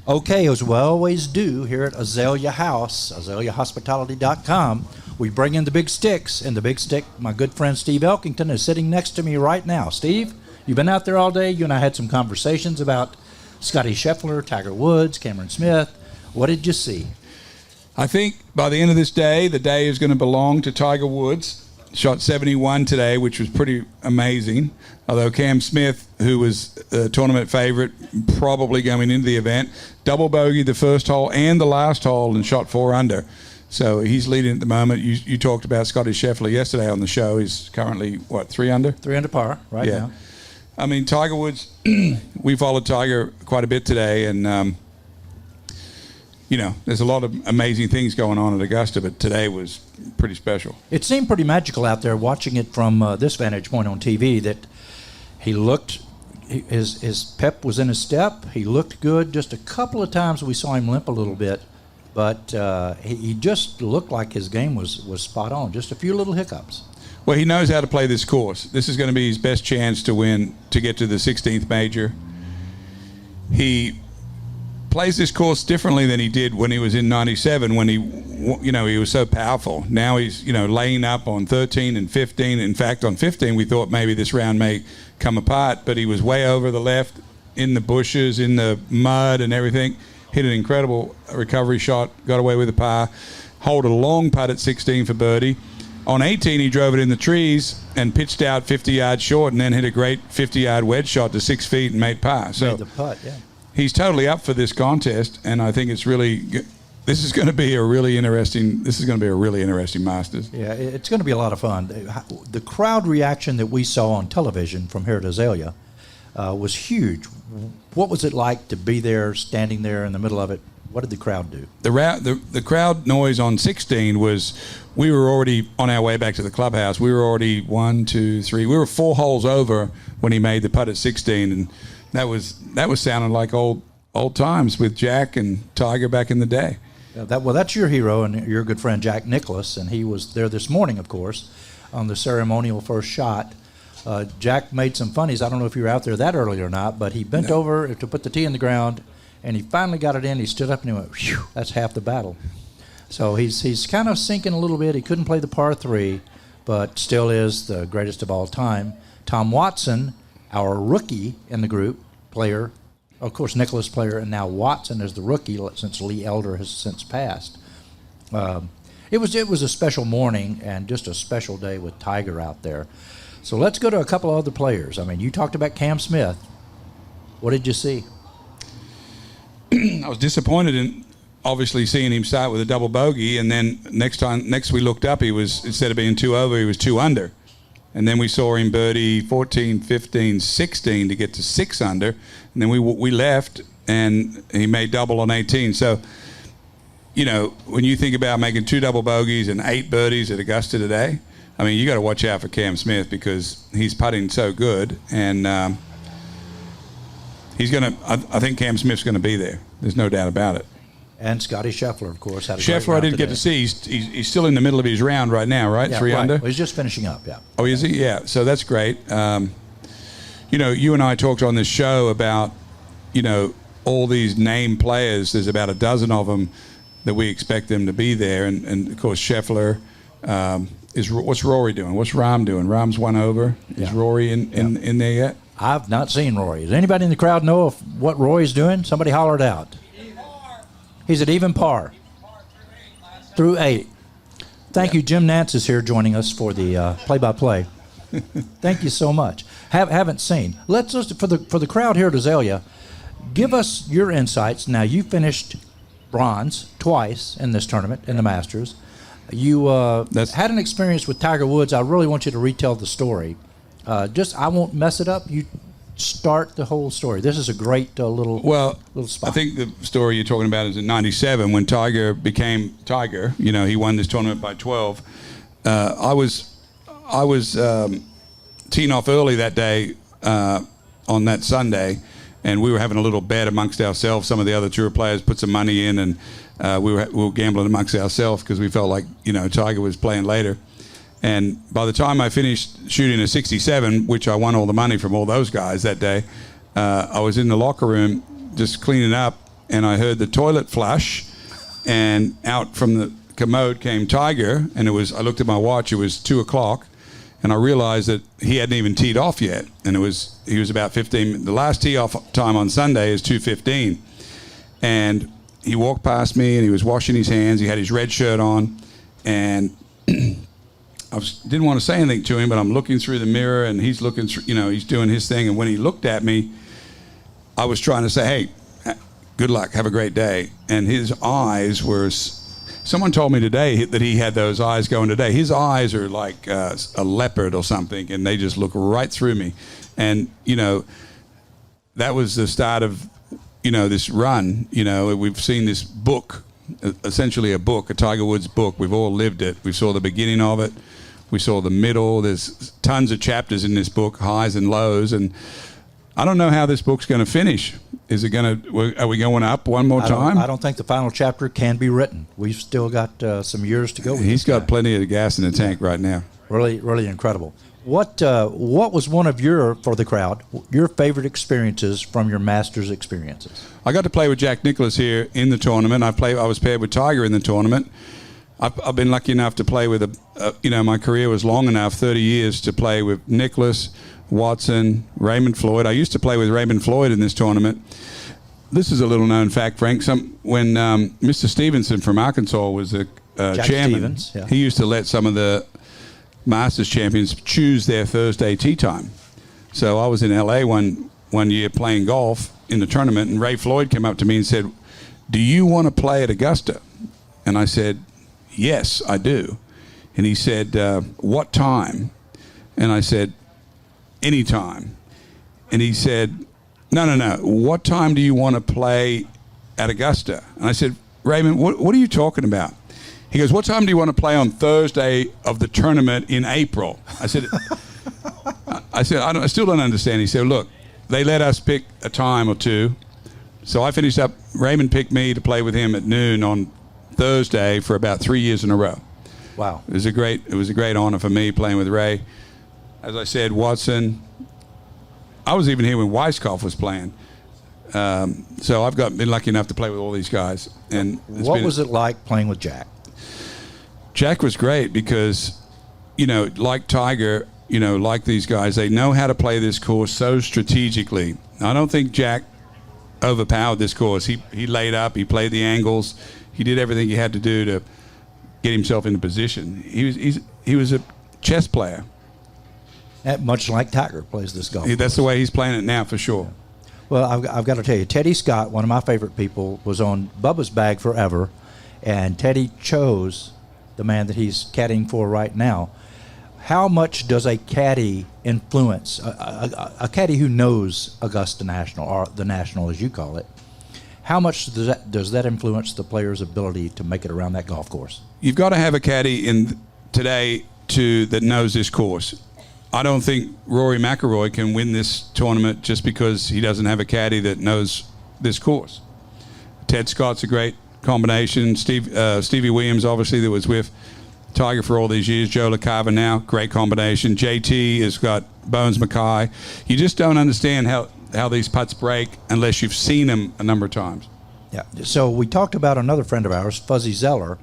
Okay, as we always do here at Azalea House, azaleahospitality.com, we bring in the big sticks, and the big stick, my good friend Steve Elkington, is sitting next to me right now. Steve, you've been out there all day. You and I had some conversations about Scotty Scheffler, Tiger Woods, Cameron Smith. What did you see? I think by the end of this day, the day is going to belong to Tiger Woods. Shot 71 today, which was pretty amazing. Although Cam Smith, who was a tournament favorite, probably going into the event, double bogeyed the first hole and the last hole and shot 4 under. So he's leading at the moment. You talked about Scotty Scheffler yesterday on the show. He's currently, what, 3 under? 3 under par right now. I mean, Tiger Woods, we followed Tiger quite a bit today, and there's a lot of amazing things going on at Augusta, but today was pretty special. It seemed pretty magical out there watching it from this vantage point on TV, that he looked, his pep was in his step. He looked good. Just a couple of times we saw him limp a little bit, but he just looked like his game was spot on. Just a few little hiccups. Well, he knows how to play this course. This is going to be his best chance to win, to get to the 16th major. He plays this course differently than he did when he was in 97, when he was so powerful. Now he's, laying up on 13 and 15. In fact, on 15, we thought maybe this round may come apart, but he was way over the left, in the bushes, in the mud and everything. Hit an incredible recovery shot, got away with a par, holed a long putt at 16 for birdie. On 18, he drove it in the trees and pitched out 50 yards short, and then hit a great 50-yard wedge shot to 6 feet and made par. So made the putt, yeah. He's totally up for this contest, and I think this is going to be a really interesting Masters. Yeah, it's going to be a lot of fun. The crowd reaction that we saw on television from here at Azalea was huge. What was it like to be there, standing there in the middle of it? What did the crowd do? The crowd noise on 16 was, we were already on our way back to the clubhouse. We were already 1, 2, 3. We were 4 holes over when he made the putt at 16, and that was sounding like old times with Jack and Tiger back in the day. That's your hero and your good friend Jack Nicklaus, and he was there this morning, of course, on the ceremonial first shot. Jack made some funnies. I don't know if you were out there that early or not, but he bent over to put the tee in the ground, and he finally got it in. He stood up and he went, "Phew, that's half the battle." So he's kind of sinking a little bit. He couldn't play the par 3, but still is the greatest of all time. Tom Watson, our rookie in the group, player, of course, Nicklaus player, and now Watson is the rookie since Lee Elder has since passed. It was a special morning and just a special day with Tiger out there. So let's go to a couple of other players. I mean, you talked about Cam Smith. What did you see? I was disappointed in obviously seeing him start with a double bogey, and then next we looked up, he was, instead of being 2 over, he was 2 under. And then we saw him birdie 14, 15, 16 to get to 6 under. And then we left, and he made double on 18. So, when you think about making 2 double bogeys and 8 birdies at Augusta today, I mean, you got to watch out for Cam Smith because he's putting so good. And I think Cam Smith's going to be there. There's no doubt about it. And Scotty Scheffler, of course, had a Scheffler I didn't get to see. He's still in the middle of his round right now, right? Yeah, 3 under? Well, he's just finishing up, yeah. Oh, is he? Yeah, so that's great. You and I talked on this show about, all these name players. There's about a dozen of them that we expect them to be there. And of course, Scheffler. What's Rory doing? What's Rahm doing? Rahm's 1 over. Is Rory in there yet? I've not seen Rory. Does anybody in the crowd know of what Rory's doing? Somebody hollered out. He's at even par. Through 8. Thank you. Jim Nance is here joining us for the play-by-play. Thank you so much. Haven't seen. Let's just, for the crowd here at Azalea, give us your insights. Now, you finished bronze twice in this tournament, in the Masters. You had an experience with Tiger Woods. I really want you to retell the story. I won't mess it up. You start the whole story. This is a great little spot. I think the story you're talking about is in 97 when Tiger became Tiger. He won this tournament by 12. I was teeing off early that day on that Sunday, and we were having a little bet amongst ourselves. Some of the other tour players put some money in, and we were gambling amongst ourselves because we felt like Tiger was playing later. And by the time I finished shooting a 67, which I won all the money from all those guys that day, I was in the locker room just cleaning up, and I heard the toilet flush, and out from the commode came Tiger, and I looked at my watch, it was 2 o'clock, and I realized that he hadn't even teed off yet, and he was about 15. The last tee off time on Sunday is 2:15, and he walked past me, and he was washing his hands. He had his red shirt on, and didn't want to say anything to him, but I'm looking through the mirror, and he's looking through, he's doing his thing, and when he looked at me, I was trying to say, hey, good luck, have a great day, and his eyes were. Someone told me today that he had those eyes going today. His eyes are like a leopard or something, and they just look right through me. And, that was the start of, this run. We've seen this book, essentially a book, a Tiger Woods book. We've all lived it. We saw the beginning of it. We saw the middle. There's tons of chapters in this book, highs and lows. And I don't know how this book's going to finish. Are we going up one more time? I don't think the final chapter can be written. We've still got some years to go. He's got plenty of gas in the tank right now. Really, really incredible. What was one of your favorite experiences from your Masters experiences? I got to play with Jack Nicklaus here in the tournament. I was paired with Tiger in the tournament. I've been lucky enough to play with my career was long enough, 30 years, to play with Nicklaus, Watson, Raymond Floyd. I used to play with Raymond Floyd in this tournament. This is a little known fact, Frank. When Mr. Stevenson from Arkansas was the chairman, Stevens, yeah. He used to let some of the Masters champions choose their Thursday tee time. So I was in LA one year playing golf in the tournament, and Ray Floyd came up to me and said, "Do you want to play at Augusta?" And I said, "Yes, I do." And he said, "What time?" And I said, "Any time." And he said, No. What time do you want to play at Augusta? And I said, "Raymond, what are you talking about?" He goes, "What time do you want to play on Thursday of the tournament in April?" I said, I still don't understand. He said, "Look, they let us pick a time or two." So I finished up. Raymond picked me to play with him at noon on Thursday for about 3 years in a row. Wow. It was a great honor for me playing with Ray. As I said, Watson. I was even here when Weiskopf was playing. So I've been lucky enough to play with all these guys. And what was it like playing with Jack? Jack was great because, like Tiger, like these guys, they know how to play this course so strategically. I don't think Jack overpowered this course. He laid up, he played the angles, he did everything he had to do to get himself into position. He was a chess player. Much like Tiger plays this golf. That's the way he's playing it now, for sure. Well, I've got to tell you, Teddy Scott, one of my favorite people, was on Bubba's bag forever, and Teddy chose the man that he's caddying for right now. How much does a caddy influence, a caddy who knows Augusta National, or the National as you call it, how much does that influence the player's ability to make it around that golf course? You've got to have a caddy today that knows this course. I don't think Rory McIlroy can win this tournament just because he doesn't have a caddy that knows this course. Ted Scott's a great combination. Stevie Williams, obviously, that was with Tiger for all these years. Joe LaCava now, great combination. JT has got Bones Mackay. You just don't understand how these putts break unless you've seen them a number of times. Yeah. So we talked about another friend of ours, Fuzzy Zeller,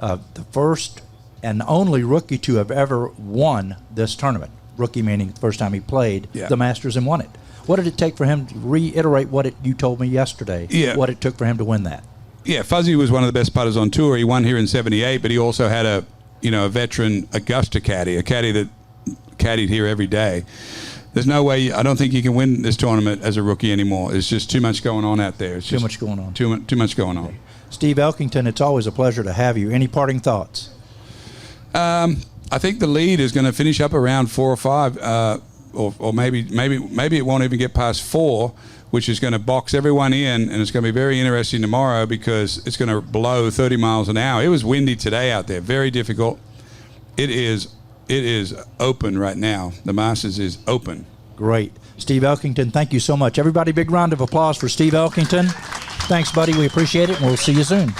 the first and only rookie to have ever won this tournament. Rookie meaning the first time he played the Masters and won it. What did it take for him to reiterate you told me yesterday, what it took for him to win that? Yeah, Fuzzy was one of the best putters on tour. He won here in '78, but he also had a veteran Augusta caddy, a caddy that caddied here every day. There's no way, I don't think you can win this tournament as a rookie anymore. There's just too much going on out there. It's too much going on. Too much going on. Steve Elkington, it's always a pleasure to have you. Any parting thoughts? I think the lead is going to finish up around 4 or 5, or maybe it won't even get past 4, which is going to box everyone in, and it's going to be very interesting tomorrow because it's going to blow 30 miles an hour. It was windy today out there, very difficult. It is open right now. The Masters is open. Great. Steve Elkington, thank you so much. Everybody, big round of applause for Steve Elkington. Thanks, buddy. We appreciate it, and we'll see you soon.